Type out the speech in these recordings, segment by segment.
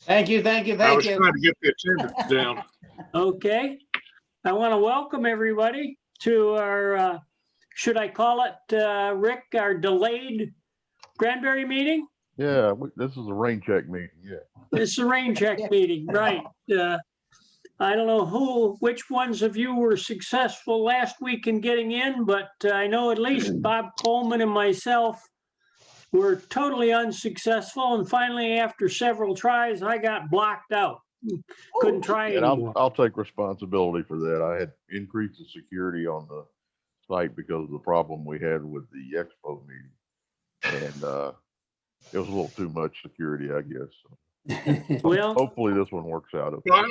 Thank you, thank you, I thank was you. trying to get the attendance down. Okay. I want to welcome everybody to our, should I call it, Rick, our delayed Granbury meeting? Yeah, this is a rain check meeting. Yeah. It's a rain check meeting, right. I don't know which ones of you were successful last week in getting in, but I know at least Bob Coleman and myself were totally unsuccessful. And finally, after several tries, I got blocked out. Couldn't try And anymore. I'll take responsibility for that. I had increased the security on the site because of the problem we had with the expo meeting. And it was a little too much security, I guess. So Well, hopefully this one works out. Okay. Well,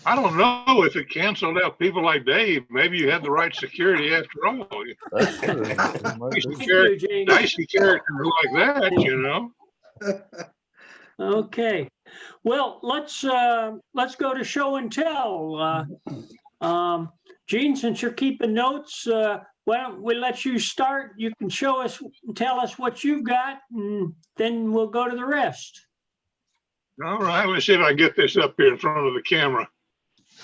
I don't know if it canceled out people like Dave. Maybe you had the right security after all. That's true. It might be. thank you, James. Dicey characters like that, you know. Okay, well, let's go to show and tell. Gene, since you're keeping notes, why don't we let you start? You can tell us what you've got, and then we'll go to the rest. All right, let's see if I can get this up here in front of the camera.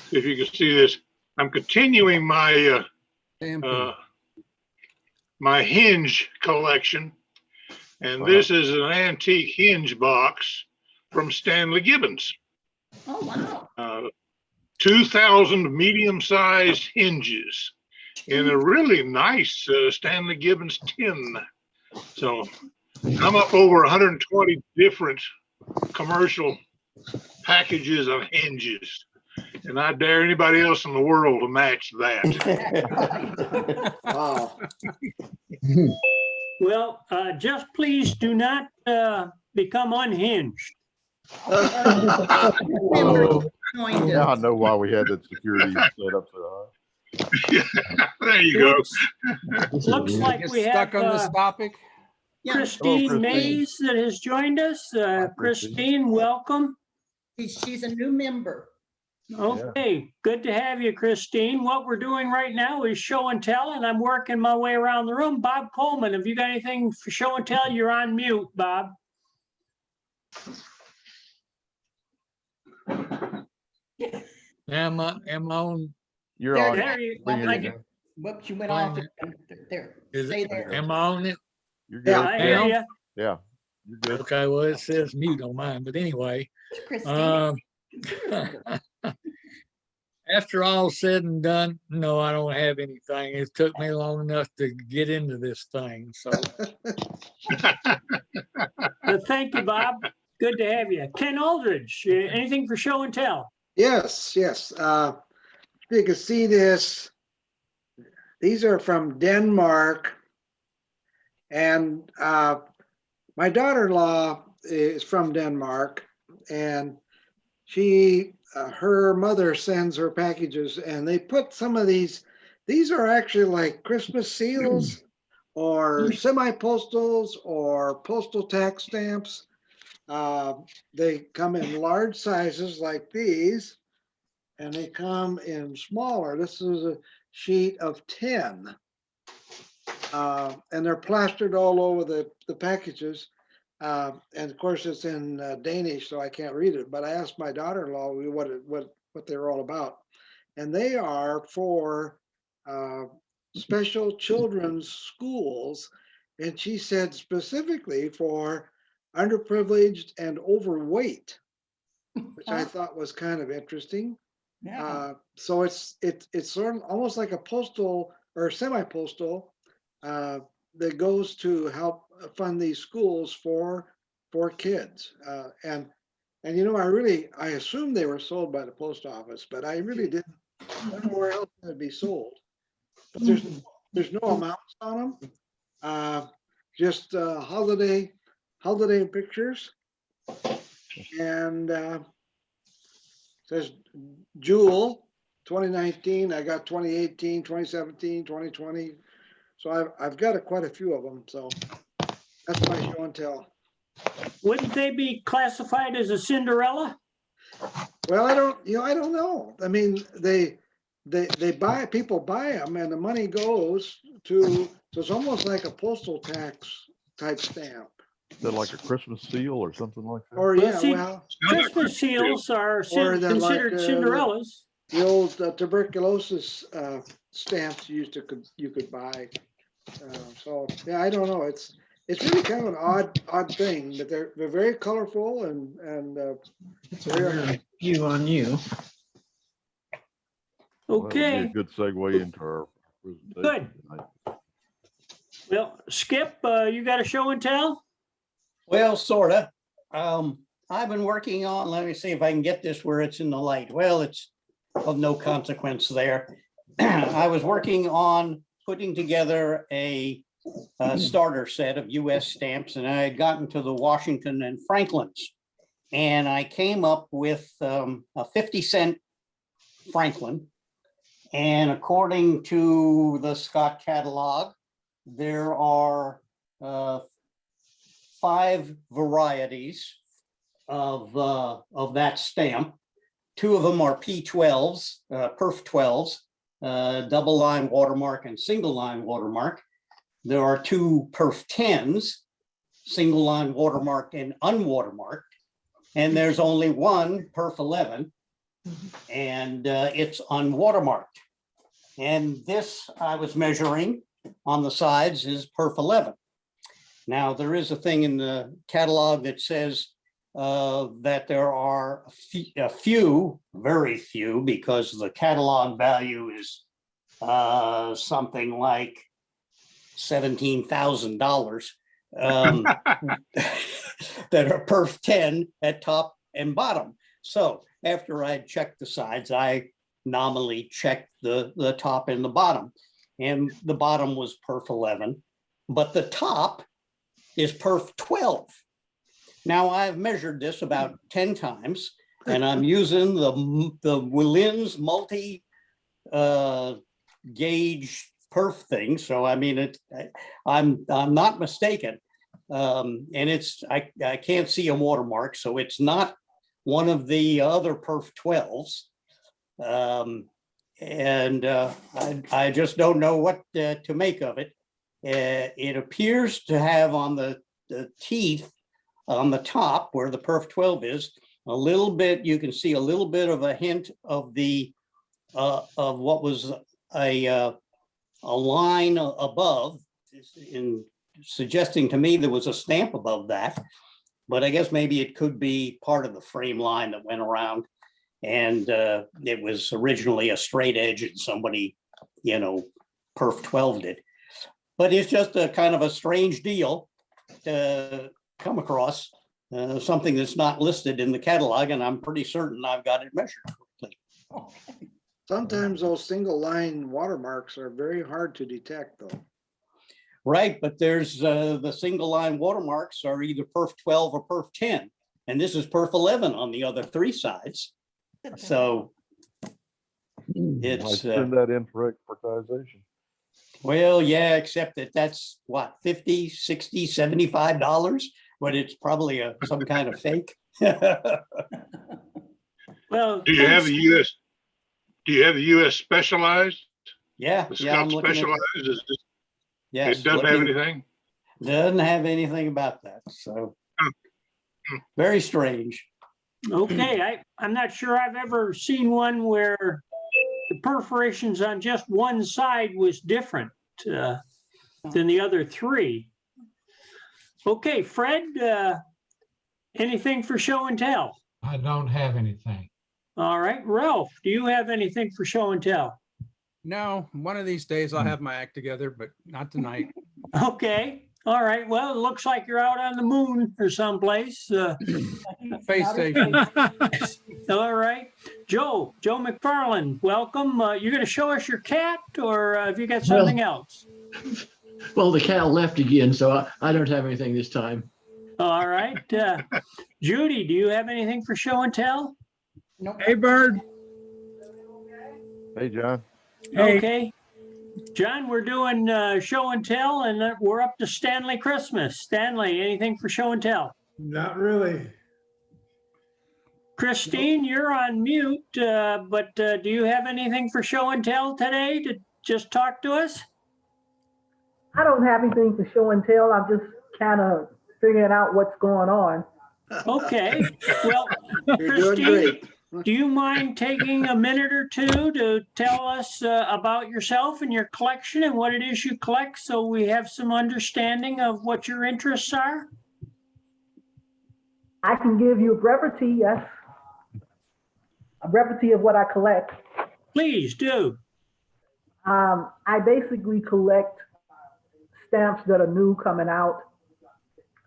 See if you can see this. I'm continuing my my hinge collection, and this is an antique hinge box from Stanley Gibbons. Oh, wow. 2,000 medium-sized hinges in a really nice Stanley Gibbons tin. So I'm up over 120 different commercial packages of hinges, and I dare anybody else in the world to match that. Wow. Well, just please do not become unhinged. Now I know why we had that security set up so high. There you go. Looks like we have Stuck on this topic. Christine Christine. Mays that has joined us. Christine, welcome. She's a new member. Okay, good to have you, Christine. What we're doing right now is show and tell, and I'm working my way around the room. Bob Coleman, have you got anything for show and tell? You're on mute, Bob. Am I on? You're There- on. There you Bring it go. in now. Whoops, you went off. There, stay there. Am I on it? You're Yeah, good. I hear you. Yeah. You're good. Okay, well, it says mute on mine, but anyway. Christine. Um, After all said and done, no, I don't have anything. It took me long enough to get into this thing, so. Thank you, Bob. Good to have you. Ken Aldridge, anything for show and tell? Yes, yes. You can see this. These are from Denmark. And my daughter-in-law is from Denmark. And her mother sends her packages, and they put some of these are actually like Christmas seals or semi-postals or postal tax stamps. They come in large sizes like these, and they come in smaller. This is a sheet of 10. And they're plastered all over the packages. And of course it's in Danish, so I can't read it, but I asked my daughter-in-law what they're all about. And they are for special children's schools. And she said specifically for underprivileged and overweight, which I thought was kind of interesting. Yeah. So it's sort of almost like a postal or semi-postal that goes to help fund these schools for kids. And you know, I assumed they were sold by the post office, but I really didn't know where else they'd be sold. But there's no amounts on them. Just holiday pictures. And says Jewel 2019. I got 2018, 2017, 2020. So I've got quite a few of them. So that's my show and tell. Wouldn't they be classified as a Cinderella? Well, I don't know. I mean, people buy them, and the money goes to. So it's almost like a postal tax type stamp. Is that like a Christmas seal or something like that? Or Well, yeah, see, well, Christmas seals are Or the, like, considered Cinderellas. the old tuberculosis stamps you could buy. So yeah, I don't know. It's really kind of an odd thing, but they're very colorful and It's a rare view on you. Well, that would be a Okay, good segue into our presentation Good. tonight. well, Skip, you got a show and tell? Well, sorta. I've been working on, let me see if I can get this where it's in the light. Well, it's of no consequence there. I was working on putting together a starter set of US stamps, and I had gotten to the Washington and Franklin's. And I came up with a 50-cent Franklin. And according to the Scott catalog, there are 5 varieties of that stamp. 2 of them are P12s, perf 12s, double line watermark and single line watermark. There are 2 perf 10s, single line watermarked and unwatermarked. And there's only 1 perf 11, and it's unwatermarked. And this I was measuring on the sides is perf 11. Now, there is a thing in the catalog that says that there are a few, very few, because the catalog value is something like $17,000 that are perf 10 at top and bottom. So after I checked the sides, I nominally checked the top and the bottom. And the bottom was perf 11, but the top is perf 12. Now I've measured this about 10 times, and I'm using the Willin's multi gauge perf thing. So I mean, I'm not mistaken. And it's I can't see a watermark, so it's not one of the other perf 12s. And I just don't know what to make of it. It appears to have on the teeth on the top where the perf 12 is a little bit. You can see a little bit of a hint of the of what was a line above, in suggesting to me there was a stamp above that. But I guess maybe it could be part of the frame line that went around. And it was originally a straight edge and somebody, perf 12'd it. But it's just a kind of a strange deal to come across, something that's not listed in the catalog, and I'm pretty certain I've got it measured correctly. sometimes those single line watermarks are very hard to detect though. Right, but there's the single line watermarks are either perf 12 or perf 10, and this is perf 11 on the other 3 sides. So it's Send that in for exportization. well, yeah, except that's what, $50, $60, $75, but it's probably some kind of fake. Well, Do you have the US? Do you have the US specialized? Yeah, The yeah, I'm Scott looking at, specialized is yes, it doesn't have looking- anything. doesn't have anything about that, so very strange. okay, I'm not sure I've ever seen one where the perforations on just one side was different than the other 3. Okay, Fred, anything for show and tell? I don't have anything. All right, Ralph, do you have anything for show and tell? No, one of these days I'll have my act together, but not tonight. Okay, all right, well, it looks like you're out on the moon or someplace. Space station. All right, Joe McFarland, welcome. You gonna show us your cat or have you got something else? Well, the cat left again, so I don't have anything this time. All right, Judy, do you have anything for show and tell? Nope. Hey, Bird. Hey, John. Hey. Okay. John, we're doing show and tell, and we're up to Stanley Christmas. Stanley, anything for show and tell? Not really. Christine, you're on mute, but do you have anything for show and tell today to just talk to us? I don't have anything for show and tell. I'm just kind of figuring out what's going on. Okay, well, You're doing Christine, great. do you mind taking a minute or two to tell us about yourself and your collection and what it is you collect so we have some understanding of what your interests are? I can give you a brevity, yes. A brevity of what I collect. Please do. I basically collect stamps that are new coming out.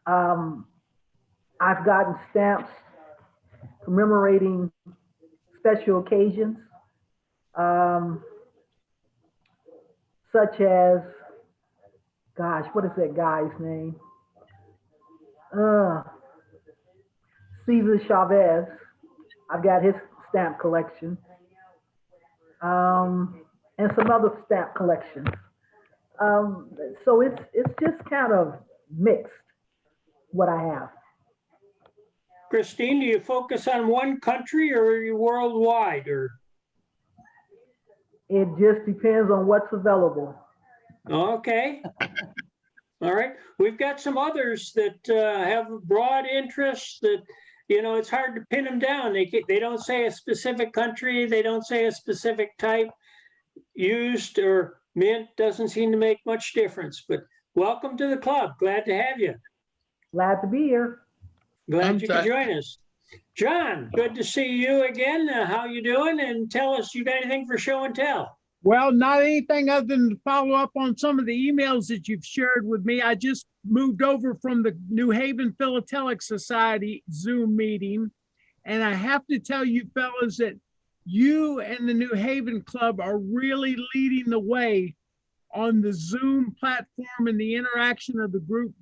I've gotten stamps commemorating special occasions, such as, gosh, what is that guy's name? Cesar Chavez. I've got his stamp collection, and some other stamp collections. So it's just kind of mixed what I have. Christine, do you focus on one country or are you worldwide or? It just depends on what's available. Okay. All right. We've got some others that have broad interests that, it's hard to pin them down. They don't say a specific country. They don't say a specific type. Used or mint doesn't seem to make much difference, but welcome to the club. Glad to have you. Glad to be here. Glad you could join us. John, good to see you again. How you doing? And tell us, you got anything for show and tell? Well, not anything other than to follow up on some of the emails that you've shared with me. I just moved over from the New Haven Philatelic Society Zoom meeting. And I have to tell you fellas that you and the New Haven Club are really leading the way on the Zoom platform and the interaction of the group,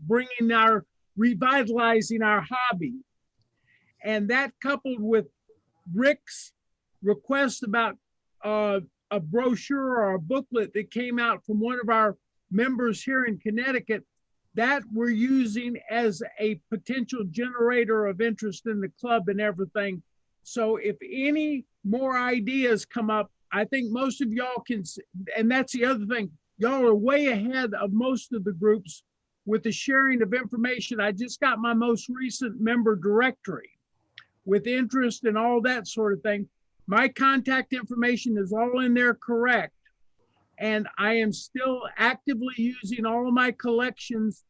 revitalizing our hobby. And that coupled with Rick's request about a brochure or a booklet that came out from one of our members here in Connecticut, that we're using as a potential generator of interest in the club and everything. So if any more ideas come up, I think most of y'all can, and that's the other thing, y'all are way ahead of most of the groups with the sharing of information. I just got my most recent member directory with interest and all that sort of thing. My contact information is all in there correct. And I am still actively using all of my collections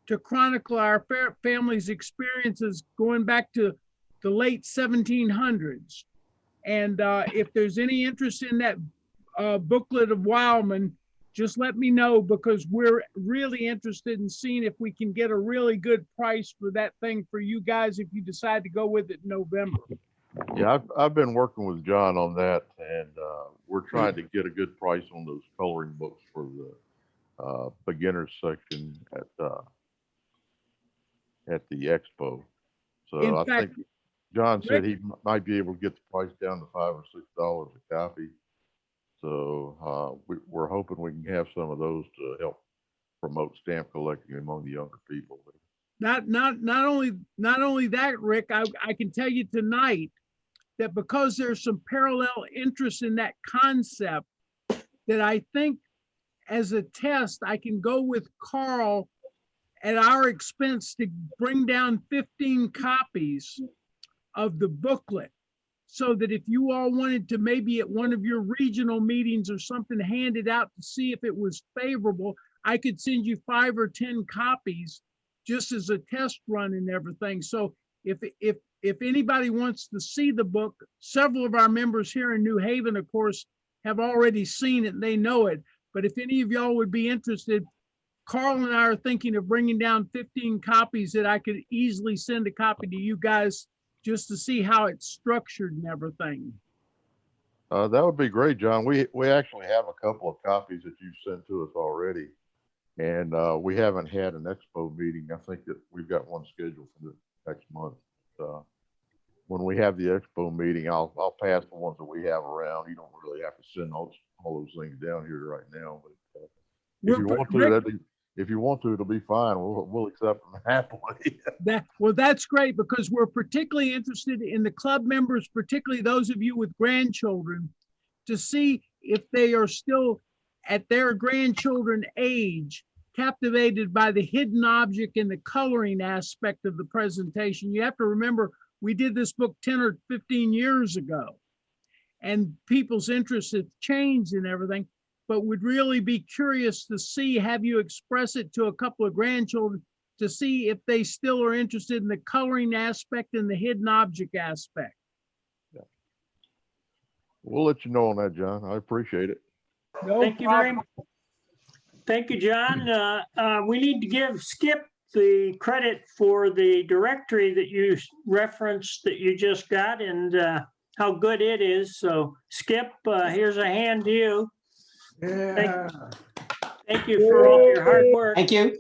to chronicle our family's experiences going back to the late 1700s. And if there's any interest in that booklet of Wildman, just let me know, because we're really interested in seeing if we can get a really good price for that thing for you guys if you decide to go with it in November. Yeah, I've been working with John on that, and we're trying to get a good price on those coloring books for the beginners section at the expo. So think John said he might be able to get the price down to $5 or $6 a copy. So we're hoping we can have some of those to help promote stamp collecting among the younger people. Not only that, Rick, I can tell you tonight that because there's some parallel interest in that concept, that I think as a test, I can go with Carl at our expense to bring down 15 copies of the booklet, so that if you all wanted to maybe at one of your regional meetings or something hand it out to see if it was favorable, I could send you 5 or 10 copies just as a test run and everything. So if anybody wants to see the book, several of our members here in New Haven, of course, have already seen it and they know it. But if any of y'all would be interested, Carl and I are thinking of bringing down 15 copies that I could easily send a copy to you guys just to see how it's structured and everything. That would be great, John. We actually have a couple of copies that you've sent to us already. And we haven't had an expo meeting. I think that we've got one scheduled for the next month. When we have the expo meeting, I'll pass the ones that we have around. You don't really have to send all those things down here right now. But if you want to, it'll be fine. We'll accept them happily. That's great, because we're particularly interested in the club members, particularly those of you with grandchildren, to see if they are still at their grandchildren age. captivated by the hidden object and the coloring aspect of the presentation. You have to remember, we did this book 10 or 15 years ago, and people's interests have changed and everything, but would really be curious to see, have you express it to a couple of grandchildren to see if they still are interested in the coloring aspect and the hidden object aspect. We'll let you know on that, John. I appreciate it. No Thank you very problem. much. Thank you, John. We need to give Skip the credit for the directory that you referenced that you just got and how good it is. So Skip, here's a hand to you. Yeah. Thank you for all your hard work. Thank you.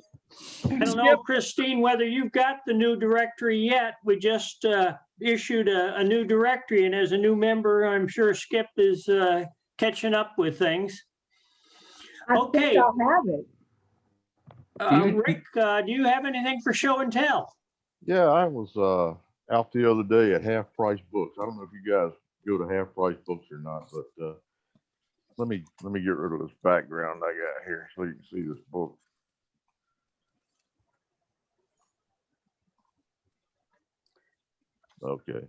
I don't know, Christine, whether you've got the new directory yet. We just issued a new directory, and as a new member, I'm sure Skip is catching up with things. I Okay. think I'll have it. Rick, do you have anything for show and tell? Yeah, I was out the other day at Half Price Books. I don't know if you guys go to Half Price Books or not, but let me get rid of this background I got here so you can see this book. Okay.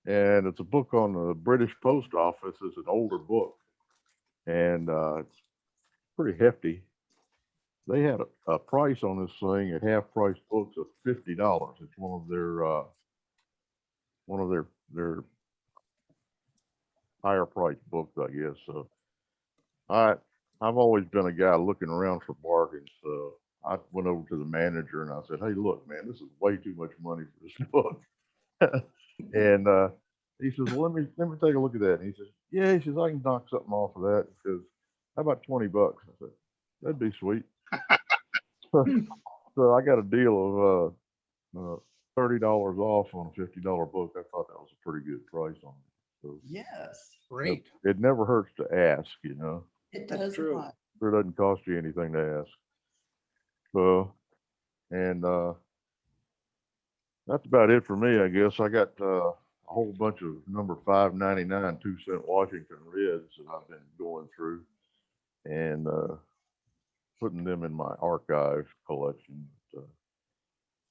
And it's a book on the British Post Office. It's an older book, and it's pretty hefty. They had a price on this thing at Half Price Books of $50. It's one of their higher price books, I guess. So I've always been a guy looking around for bargains. So I went over to the manager and I said, "Hey, look, man, this is way too much money for this book." And he says, "Well, let me take a look at that." And he says, "Yeah," he says, "I can knock something off of that." He says, "How about $20?" I said, "That'd be sweet." So I got a deal of $30 off on a $50 book. I thought that was a pretty good price on it. So Yes, Great. it never hurts to ask, you know. it That's does true. not. Sure doesn't cost you anything to ask. So, and that's about it for me, I guess. I got a whole bunch of number 5.99 2-cent Washington Reds that I've been going through and putting them in my archive collection.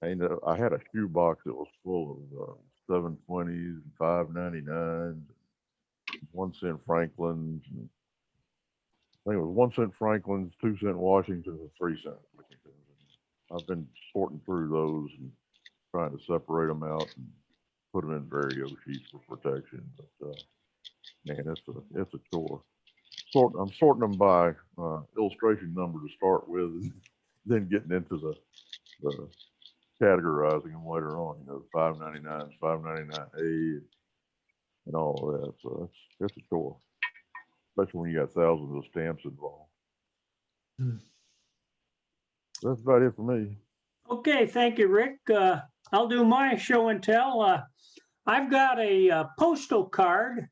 I had a shoebox that was full of 720s and 5.99s, 1-cent Franklins. And I think it was 1-cent Franklins, 2-cent Washingtons, and 3-cent Washingtons. I've been sorting through those and trying to separate them out and put them in Vario sheets for protection. But man, it's a chore. I'm sorting them by illustration number to start with, and then getting into the categorizing them later on. You know, 5.99s, 5.99A, and all of that. So it's a chore, especially when you got thousands of stamps involved. That's about it for me. Okay, thank you, Rick. I'll do my show and tell. I've got a postal card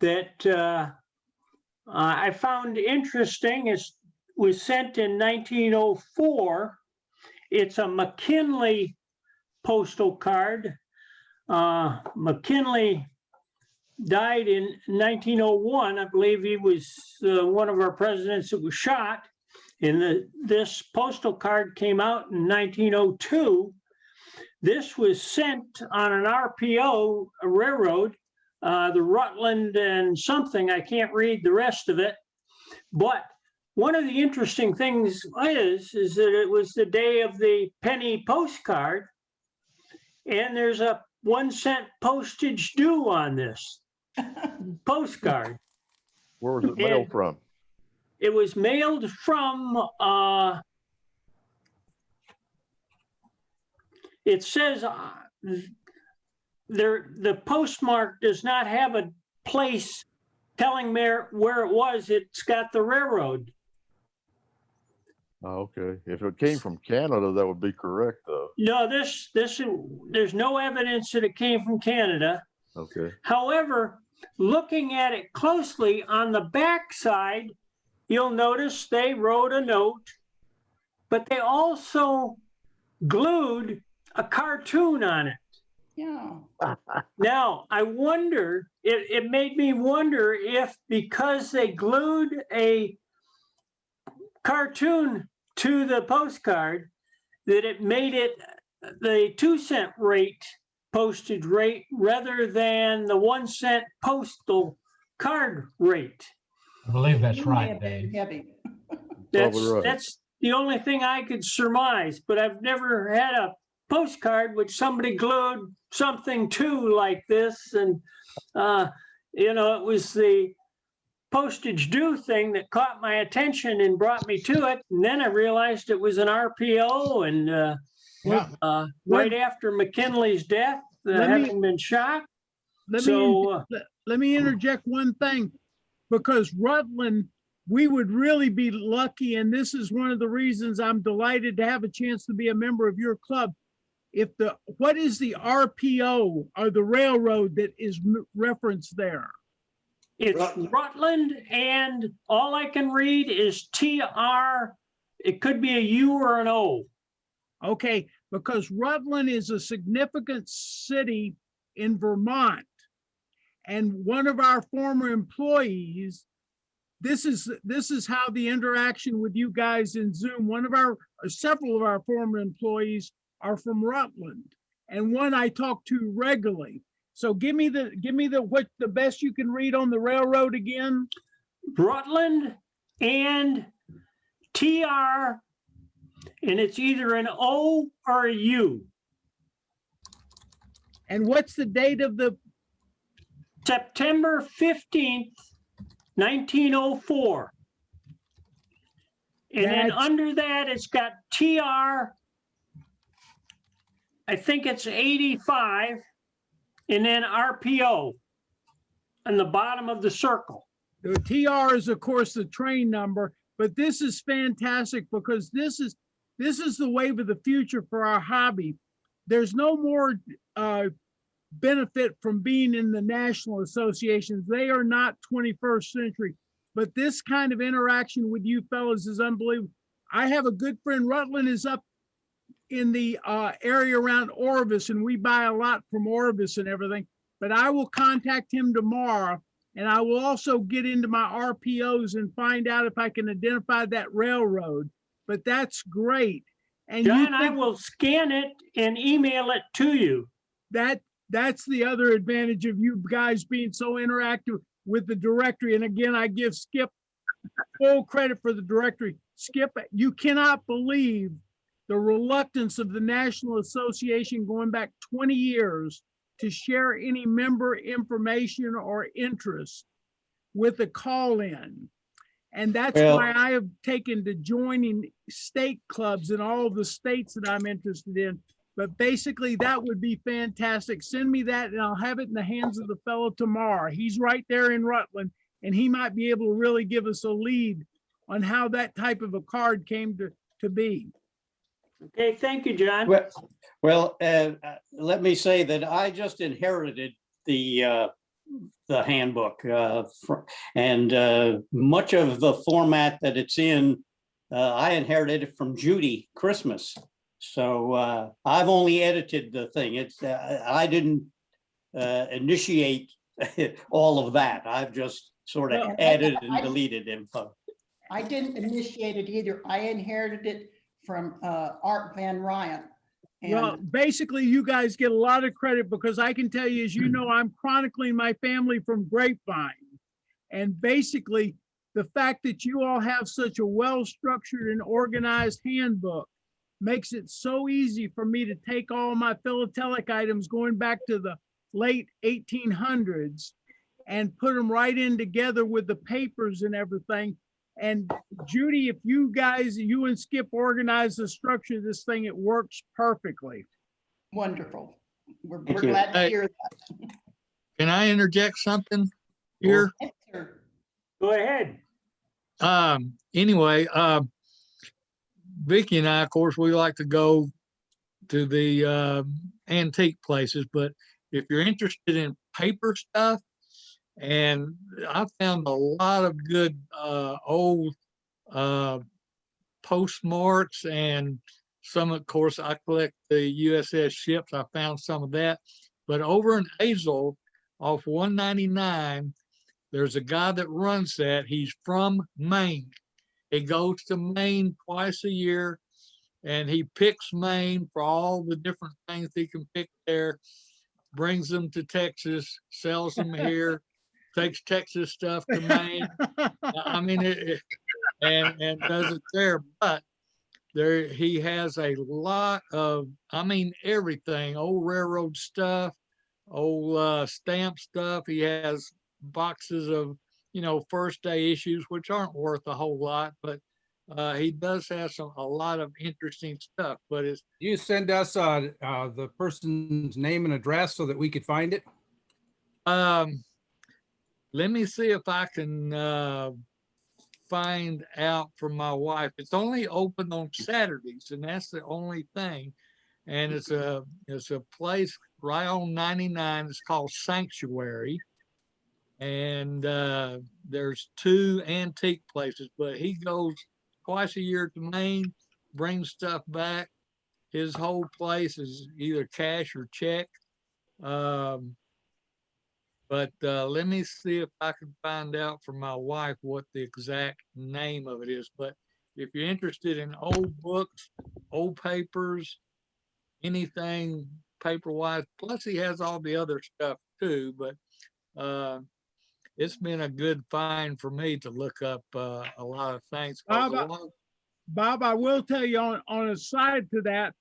that I found interesting. It was sent in 1904. It's a McKinley postal card. McKinley died in 1901. I believe he was one of our presidents that was shot. And this postal card came out in 1902. This was sent on an RPO, a railroad, the Rutland and something, I can't read the rest of it. But one of the interesting things is that it was the day of the penny postcard, and there's a 1-cent postage due on this postcard. Where was it mailed from? It was mailed from, it says the postmark does not have a place telling where it was. It's got the railroad. Oh, okay. If it came from Canada, that would be correct, though. No, there's no evidence that it came from Canada. Okay. However, looking at it closely on the back side, you'll notice they wrote a note, but they also glued a cartoon on it. Yeah. Now, I wonder, it made me wonder if because they glued a cartoon to the postcard that it made it the 2-cent rate, postage rate, rather than the 1-cent postal card rate. I believe that's You may right, have been Dave. heavy. Probably right. That's the only thing I could surmise, but I've never had a postcard which somebody glued something to like this. And, it was the postage due thing that caught my attention and brought me to it. And then I realized it was an RPO. And right after McKinley's death, having been shot. Let me interject one thing, because Rutland, we would really be lucky, and this is one of the reasons I'm delighted to have a chance to be a member of your club. What is the RPO or the railroad that is referenced there? It's Rutland, and all I can read is TR. It could be a U or an O. Okay, because Rutland is a significant city in Vermont. And one of our former employees, this is how the interaction with you guys in Zoom, several of our former employees are from Rutland, and one I talk to regularly. So give me the best you can read on the railroad again. Rutland and TR, and it's either an O or a U. And what's the date of the? September 15th, 1904. And then under that, it's got TR, I think it's 85, and then RPO on the bottom of the circle. The TR is, of course, the train number, but this is fantastic because this is the wave of the future for our hobby. There's no more benefit from being in the national associations. They are not 21st century, but this kind of interaction with you fellas is unbelievable. I have a good friend, Rutland is up in the area around Orvis, and we buy a lot from Orvis and everything, but I will contact him tomorrow, and I will also get into my RPOs and find out if I can identify that railroad. But that's great. And John, I will scan it and email it to you. That's the other advantage of you guys being so interactive with the directory. And again, I give Skip full credit for the directory. Skip, you cannot believe the reluctance of the National Association going back 20 years to share any member information or interest with a call-in. And that's why I have taken to joining state clubs in all of the states that I'm interested in. But basically, that would be fantastic. Send me that and I'll have it in the hands of the fellow tomorrow. He's right there in Rutland, and he might be able to really give us a lead on how that type of a card came to be. Okay, thank you, John. Well, let me say that I just inherited the handbook, and much of the format that it's in, I inherited it from Judy Christmas. So I've only edited the thing. I didn't initiate all of that. I've just sort of added and deleted info. I didn't initiate it either. I inherited it from Art Van Ryan. Well, basically, you guys get a lot of credit because I can tell you, as you know, I'm chronicling my family from Grapevine. And basically, the fact that you all have such a well-structured and organized handbook makes it so easy for me to take all my philatelic items going back to the late 1800s and put them right in together with the papers and everything. And Judy, if you and Skip organize the structure of this thing, it works perfectly. Wonderful. We're glad to hear that. Can I interject something here? Go ahead. Anyway, Vicky and I, of course, we like to go to the antique places, but if you're interested in paper stuff, and I found a lot of good old postmarks, and some, of course, I collect the USS ships. I found some of that. But over in Azle off 199, there's a guy that runs that. He's from Maine. He goes to Maine twice a year, and he picks Maine for all the different things he can pick there, brings them to Texas, sells them here, takes Texas stuff to Maine. I mean, and does it there. But there he has a lot of, I mean, everything, old railroad stuff, old stamp stuff. He has boxes of, first day issues, which aren't worth a whole lot, but he does have a lot of interesting stuff. But it's You send us the person's name and address so that we could find it. Let me see if I can find out from my wife. It's only open on Saturdays, and that's the only thing. And it's a place right on 99. It's called Sanctuary. And there's 2 antique places, but he goes twice a year to Maine, brings stuff back. His whole place is either cash or check. But let me see if I can find out from my wife what the exact name of it is. But if you're interested in old books, old papers, anything paper-wise, plus he has all the other stuff too. But it's been a good find for me to look up a lot of things. Bob, I will tell you on a side to that,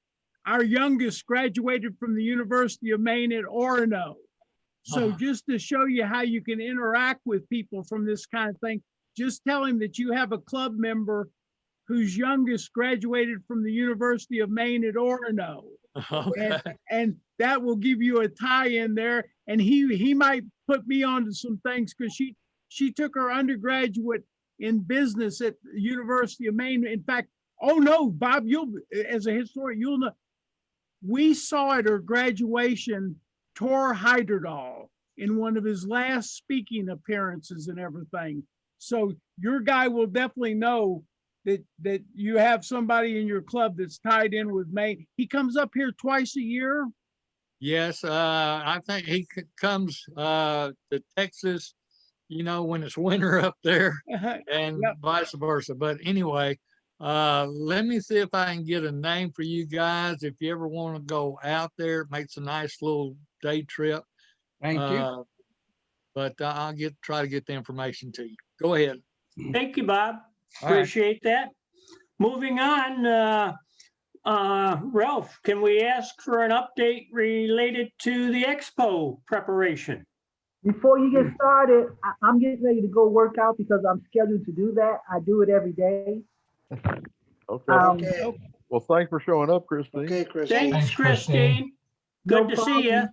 our youngest graduated from the University of Maine at Orono. So just to show you how you can interact with people from this kind of thing, just tell him that you have a club member whose youngest graduated from the University of Maine at Orono. Okay. And that will give you a tie in there. And he might put me onto some things because she took her undergraduate in business at the University of Maine. In fact, oh no, Bob, you'll, as a historian, you'll know, we saw at her graduation Tor Heyerdahl in one of his last speaking appearances and everything. So your guy will definitely know that you have somebody in your club that's tied in with Maine. He comes up here twice a year. Yes, I think he comes to Texas, when it's winter up there, and Yep. vice versa. But anyway, let me see if I can get a name for you guys. If you ever want to go out there, it makes a nice little day trip. Thank you. But I'll try to get the information to you. Go ahead. Thank you, Bob. All right. Appreciate that. Moving on, Ralph, can we ask for an update related to the expo preparation? Before you get started, I'm getting ready to go work out because I'm scheduled to do that. I do it every day. Okay. Okay, Well, thanks for showing up, Christine. okay, Chris. Thanks, Thanks, Christine. Christine. No Good to see you. problem.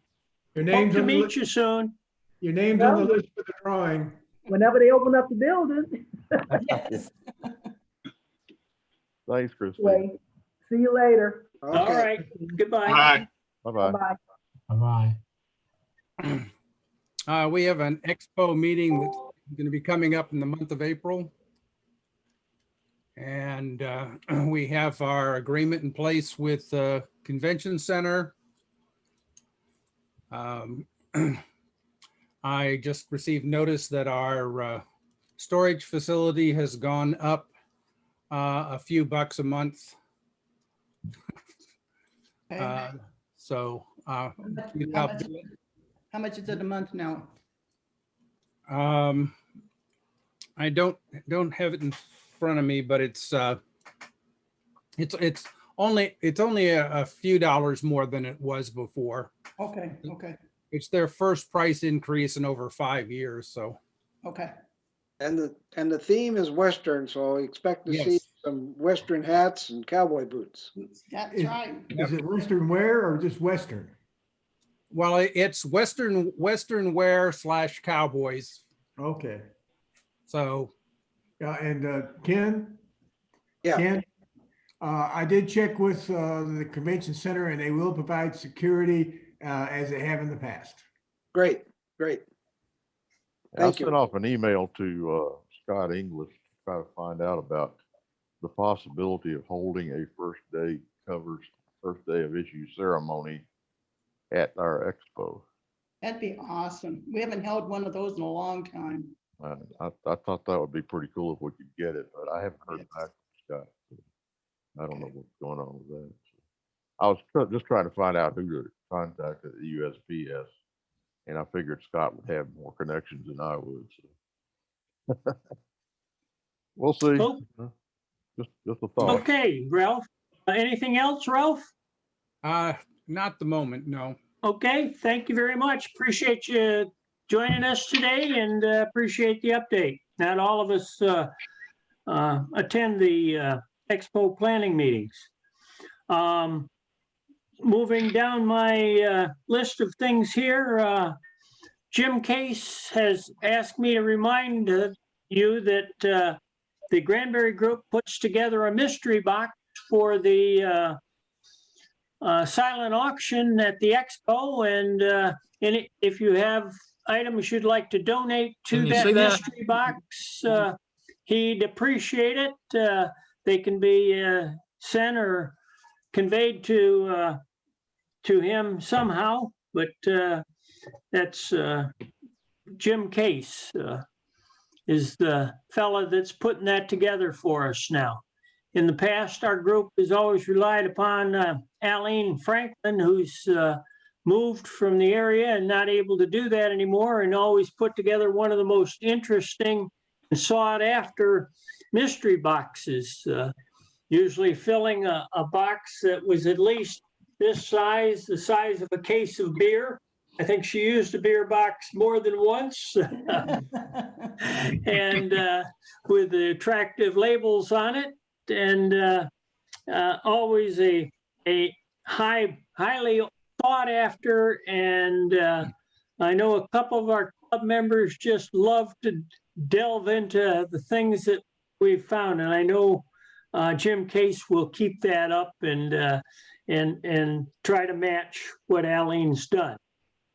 Your Hope name's to on the meet list. you soon. Your name's on the list for the drawing. Whenever they open up the building. Yes. Thanks, Christine. Anyway, see you later. All Okay. right. Goodbye. Bye. Bye-bye. Bye-bye. Bye-bye. We have an expo meeting that's going to be coming up in the month of April. And we have our agreement in place with the Convention Center. I just received notice that our storage facility has gone up a few bucks a month. Okay. So How we've much- helped. How much is it a month now? I don't have it in front of me, but it's only a few dollars more than it was before. Okay, okay, It's their first price increase in over 5 years, so. okay. And the theme is Western, so expect to see Yes. some Western hats and cowboy boots. That's Is- right. Is it Western wear or just Western? Well, it's Western wear / cowboys. Okay. So Yeah, and Ken? Yeah. Ken, I did check with the convention center and they will provide security as they have in the past. Great, great. I Thank you. sent off an email to Scott English to try to find out about the possibility of holding a first day of issue ceremony at our expo. That'd be awesome. We haven't held one of those in a long time. I thought that would be pretty cool if we could get it, but I haven't heard back from Scott. So I don't know what's going on with that. So I was just trying to find out who to contact at the USPS, and I figured Scott would have more connections than I would. So we'll see. Oh. Just a thought. Okay, Ralph. Anything else, Ralph? Not the moment, no. Okay, thank you very much. Appreciate you joining us today and appreciate the update. Not all of us attend the expo planning meetings. Moving down my list of things here, Jim Case has asked me to remind you that the Granbury Group puts together a mystery box for the silent auction at the expo, and if you have items you'd like to donate to Can you that see that? mystery box, he'd appreciate it. They can be sent or conveyed to him somehow, but that's Jim Case is the fella that's putting that together for us now. In the past, our group has always relied upon Aline Franklin, who's moved from the area and not able to do that anymore, and always put together one of the most interesting and sought after mystery boxes, usually filling a box that was at least this size, the size of a case of beer. I think she used a beer box more than once. And with the attractive labels on it, and always a highly sought after, and I know a couple of our club members just love to delve into the things that we've found, and I know Jim Case will keep that up and try to match what Aline's done.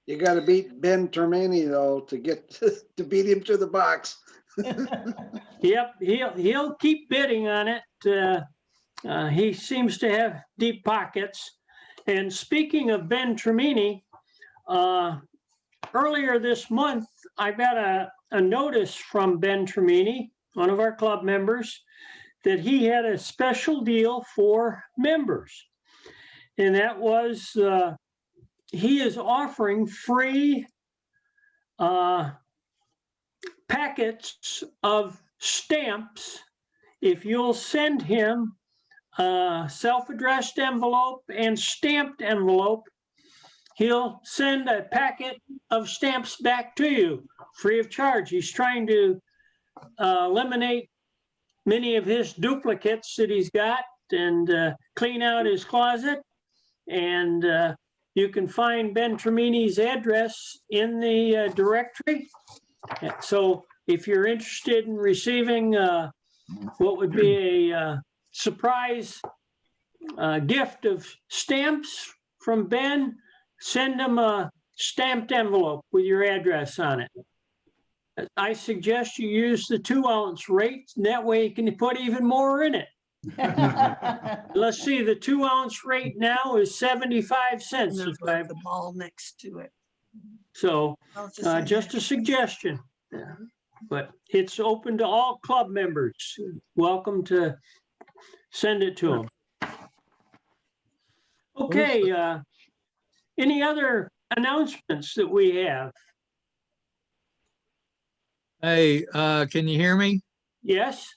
You got to beat Ben Termini though to get to beat him to the box. Yep, he'll keep bidding on it. He seems to have deep pockets. And speaking of Ben Termini, earlier this month, I got a notice from Ben Termini, one of our club members, that he had a special deal for members. And that was, he is offering free packets of stamps if you'll send him a self-addressed envelope and stamped envelope. He'll send a packet of stamps back to you free of charge. He's trying to eliminate many of his duplicates that he's got and clean out his closet. And you can find Ben Termini's address in the directory. So if you're interested in receiving what would be a surprise gift of stamps from Ben, send him a stamped envelope with your address on it. I suggest you use the 2-ounce rate, and that way you can put even more in it. Let's see, the 2-ounce rate now is 75 cents. There's like the ball next to it. So just a suggestion, but it's open to all club members. Welcome to send it to them. Okay, any other announcements that we have? Hey, can you hear me? Yes.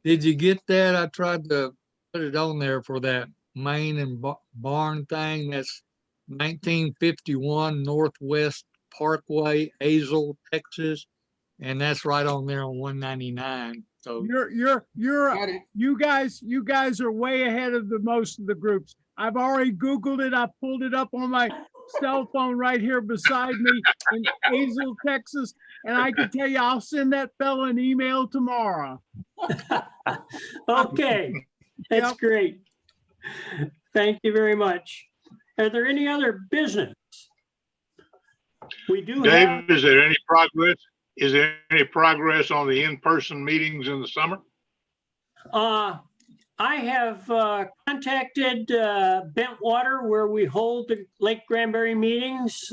Did you get that? I tried to put it on there for that Main and Barn thing. That's 1951 Northwest Parkway, Azle, Texas. And that's right on there on 199. So you guys are way ahead of the most of the groups. I've already Googled it. I pulled it up on my cell phone right here beside me in Azle, Texas. And I can tell you, I'll send that fella an email tomorrow. Okay, that's great. Thank you very much. Are there any other business? We do Dave, have. is there any progress? Is there any progress on the in-person meetings in the summer? I have contacted Bentwater, where we hold the Lake Granbury meetings,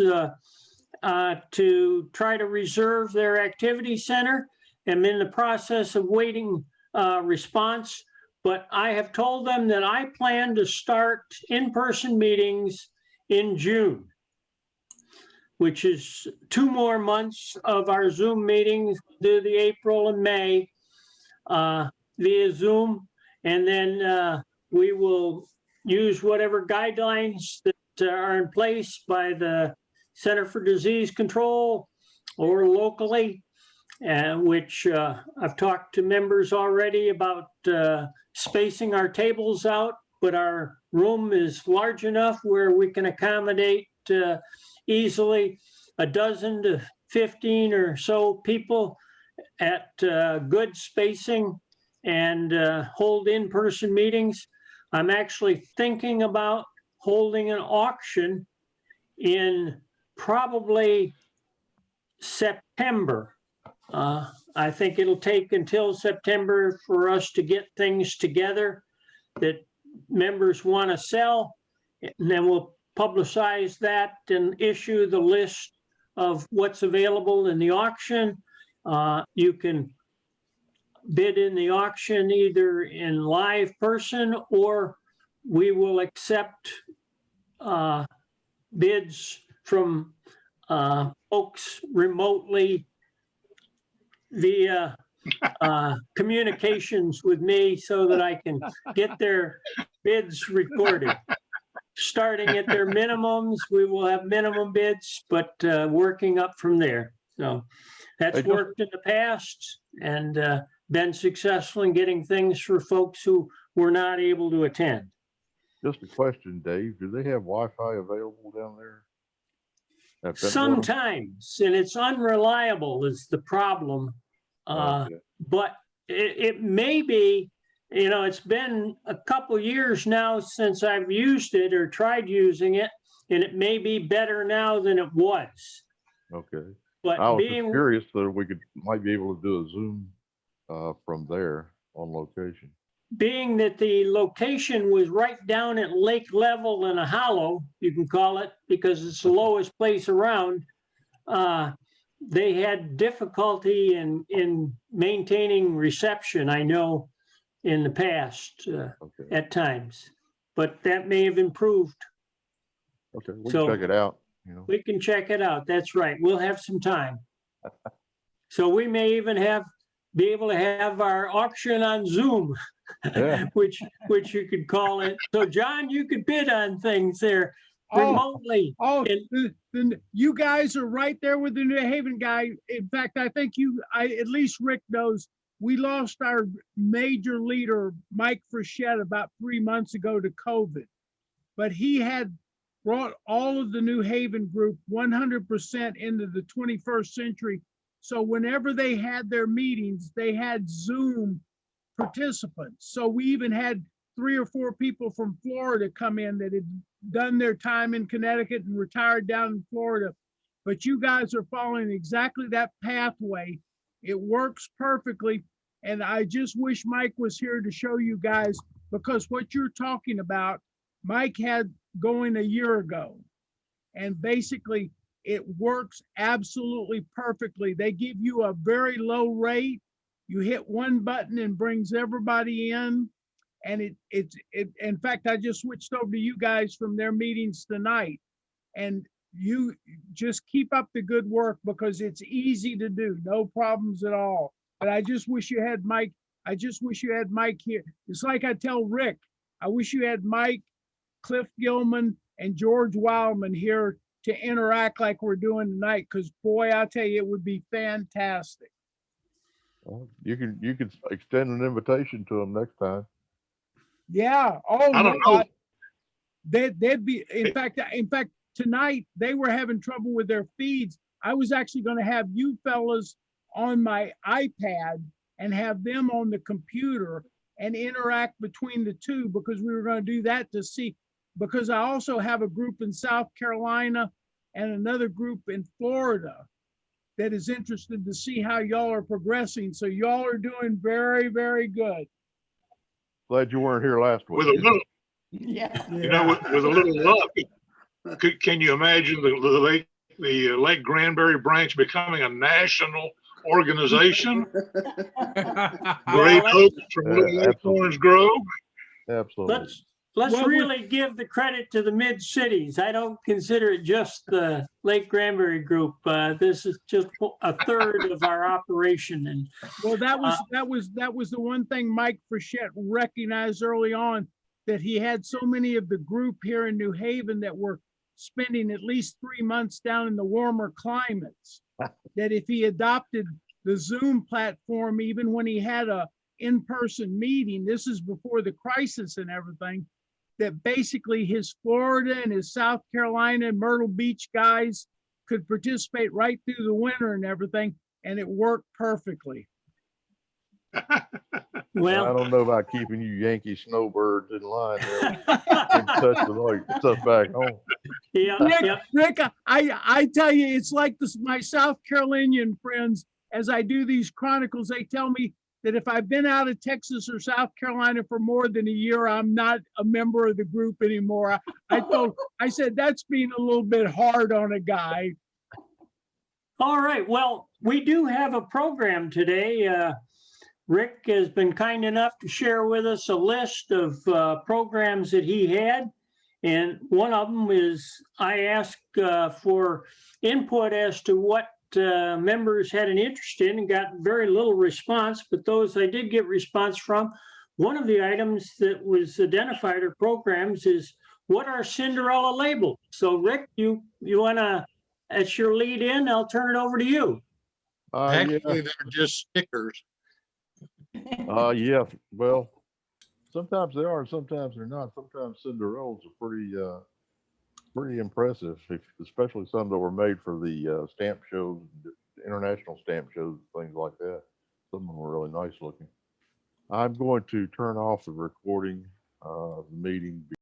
to try to reserve their activity center. I'm in the process of waiting response, but I have told them that I plan to start in-person meetings in June, which is 2 more months of our Zoom meetings, do the April and May via Zoom. And then we will use whatever guidelines that are in place by the Center for Disease Control or locally, which I've talked to members already about spacing our tables out, but our room is large enough where we can accommodate easily 12 to 15 or so people at good spacing and hold in-person meetings. I'm actually thinking about holding an auction in probably September. I think it'll take until September for us to get things together that members want to sell. And then we'll publicize that and issue the list of what's available in the auction. You can bid in the auction either in live person, or we will accept bids from folks remotely via communications with me so that I can get their bids recorded. Starting at their minimums, we will have minimum bids, but working up from there. So that's worked in the past and been successful in getting things for folks who were not able to attend. Just a question, Dave. Do they have Wi-Fi available down there? Sometimes, and it's unreliable is the problem. But it may be, you know, it's been a couple years now since I've used it or tried using it, and it may be better now than it was. Okay. But I was just curious that we might be able to do a Zoom from there on location. Being that the location was right down at lake level in a hollow, you can call it, because it's the lowest place around, they had difficulty in maintaining reception, I know, in the past at times, but that may have improved. Okay, we can check it out. You know. We can check it out. That's right. We'll have some time. So we may even be able to have our auction on Zoom, yeah. which you could call it. So John, you could bid on things there remotely. Then you guys are right there with the New Haven guy. In fact, I think at least Rick knows, we lost our major leader, Mike Frechette, about 3 months ago to COVID, but he had brought all of the New Haven group 100% into the 21st century. So whenever they had their meetings, they had Zoom participants. So we even had 3 or 4 people from Florida come in that had done their time in Connecticut and retired down in Florida. But you guys are following exactly that pathway. It works perfectly. And I just wish Mike was here to show you guys, because what you're talking about, Mike had going a year ago. And basically it works absolutely perfectly. They give you a very low rate. You hit one button and brings everybody in. And in fact, I just switched over to you guys from their meetings tonight, and you just keep up the good work because it's easy to do, no problems at all. But I just wish you had Mike. I just wish you had Mike here. It's like I tell Rick, I wish you had Mike, Cliff Gilman, and George Wildman here to interact like we're doing tonight, because boy, I'll tell you, it would be fantastic. Well, you can extend an invitation to them next time. Yeah. Oh, I don't know. They'd be, in fact, tonight they were having trouble with their feeds. I was actually going to have you fellas on my iPad and have them on the computer and interact between the two, because we were going to do that to see, because I also have a group in South Carolina and another group in Florida that is interested to see how y'all are progressing. So y'all are doing very, very good. Glad you weren't here last week. With a little, Yeah. you know, with a little luck, can you imagine the lake the Lake Granbury branch becoming a national organization. Great hope from Little Lake Absolutely. Orange Grove. Absolutely. Let's What would- really give the credit to the mid cities. I don't consider it just the Lake Granbury group. This is just a third of our operation, and Well, that was the one thing Mike Frechette recognized early on, that he had so many of the group here in New Haven that were spending at least 3 months down in the warmer climates. That if he adopted the Zoom platform, even when he had a in-person meeting, this is before the crisis and everything, that basically his Florida and his South Carolina and Myrtle Beach guys could participate right through the winter and everything, and it worked perfectly. I well, don't know about keeping you Yankee snowbirds in line there in touch with all your stuff back home. yeah. Rick, I tell you, it's like this, my South Carolinian friends, as I do these chronicles, they tell me that if I've been out of Texas or South Carolina for more than a year, I'm not a member of the group anymore. I said, that's being a little bit hard on a guy. All right. Well, we do have a program today. Rick has been kind enough to share with us a list of programs that he had. And one of them is I asked for input as to what members had an interest in, and got very little response, but those I did get response from. One of the items that was identified or programs is what are Cinderella labels? So Rick, you want to, as your lead in, I'll turn it over to you. Yeah. Actually, they're just stickers. Yeah. Well, sometimes they are, sometimes they're not. Sometimes Cinderellas are pretty impressive, especially some that were made for the stamp shows, international stamp shows, things like that. Some of them were really nice looking. I'm going to turn off the recording of the meeting